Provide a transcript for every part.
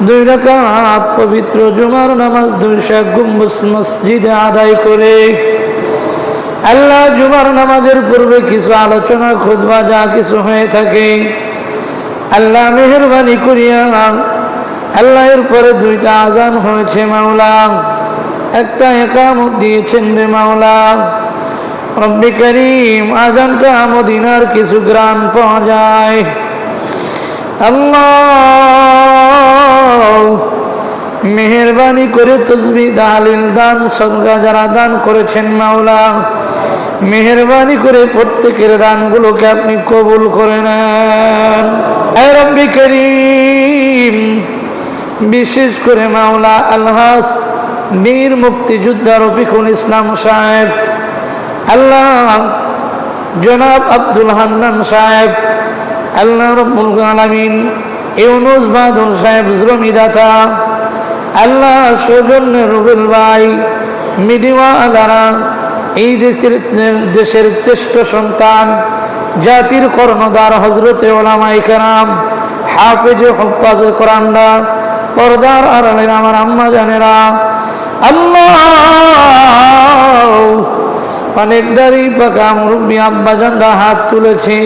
2 রাকাত পবিত্র জুমার নামাজ 200 গম্বুজ মসজিদে আদায় করে আল্লাহ জুমার নামাজের পূর্বে কিছু আলোচনা খুতবা যা কিছু হয়ে থাকে আল্লাহ মেহেরবানি করিয়া আল্লাহ এর পরে 2টা আজান হয়েছে মাওলা, একটা ইকামত দিয়েছেন রে মাওলা। রব্বি করিম আজানটা মদিনার কিছু গ্রাম পাওয়া যায়। আল্লাহ মেহেরবানি করে তাসবিহ তাহলিল দান সদকা যারা দান করেছেন মাওলা, মেহেরবানি করে প্রত্যেকের দানগুলোকে আপনি কবুল করে নেন। হে রব্বি করিম বিশেষ করে মাওলা আলহাস বীর মুক্তিযোদ্ধা রফিকুল ইসলাম সাহেব, আল্লাহ জনাব আব্দুল হান্নান সাহেব, আল্লাহ রব্বুল আলামিন ইউনুস বাদল সাহেব জমিদাতা, আল্লাহ সৌজন্য রুবেল ভাই মিডিয়া দ্বারা এই দেশের শ্রেষ্ঠ সন্তান জাতির কর্ণধার হজরতে ওলামায়ে কেরাম হাফেজে হুফাজে কোরআনরা পর্দার আড়ালের আমার আম্মা জানেরা, আল্লাহ অনেক দাড়ি পাকা মুরব্বী আব্বা জানরা হাত তুলেছে,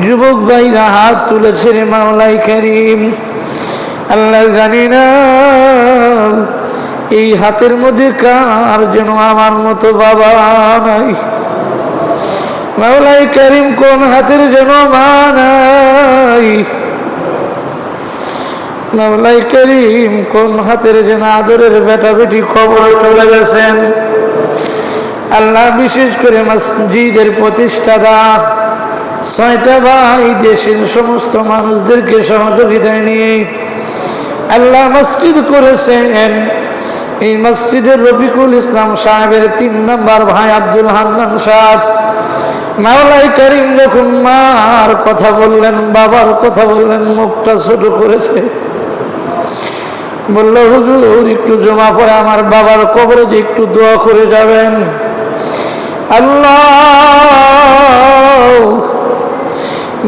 যুবক ভাইরা হাত তুলেছে রে মাওলাই করিম। আল্লাহ জানি না এই হাতের মধ্যে কার যেন আমার মতো বাবা নাই, মাওলাই করিম কোন হাতের যেন মা নাই, মাওলাই করিম কোন হাতের যেন আদরের বেটা বেটি খবরে চলে গেছেন। আল্লাহ বিশেষ করে মসজিদের প্রতিষ্ঠাতা 6টা ভাই দেশের সমস্ত মানুষদেরকে সহযোগিতায় নিয়ে আল্লাহ মসজিদ করেছেন। এই মসজিদের রফিকুল ইসলাম সাহেবের 3 নম্বর ভাই আব্দুল হান্নান সাহেব, মাওলাই করিম যখন মার কথা বললেন বাবার কথা বললেন মুখটা ছোট করেছে, বলল হুজুর একটু জমা পড়ে আমার বাবার কবরে যে একটু দোয়া করে যাবেন। আল্লাহ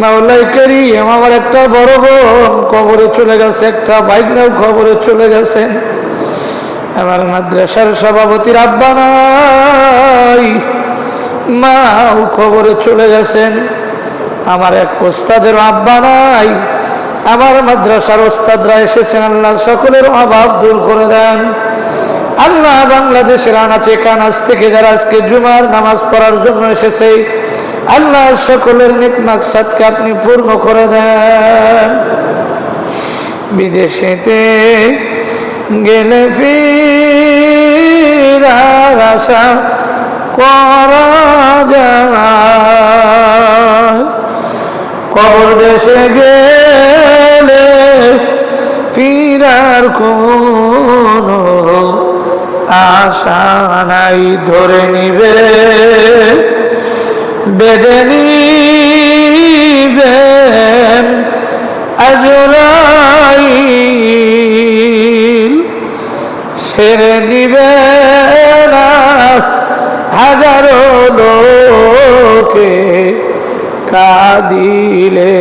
মাওলাই করিম আমার একটা বড় বোন কবরে চলে গেছে, একটা ভাইনাও কবরে চলে গেছেন, আমার মাদ্রাসার সভাপতির আব্বা নাই, মাও কবরে চলে গেছেন, আমার এক ওস্তাদের আব্বা নাই, আমার মাদ্রাসার ওস্তাদরা এসেছেন। আল্লাহ সকলের অভাব দূর করে দেন। আল্লাহ বাংলাদেশের আনাচে কানাচ থেকে যারা আজকে জুমার নামাজ পড়ার জন্য এসেছে আল্লাহ সকলের নেক মাকসাদকে আপনি পূর্ণ করে দেন। বিদেশেতে গেলে ফিরার আশা করা যায়, কবর দেশে গেলে ফিরার কোনো আশা নাই, ধরে নিবে বেঁধে নিবেন আজরাইল, ছেড়ে দিবে না হাজারো লোকে কাঁদিলে।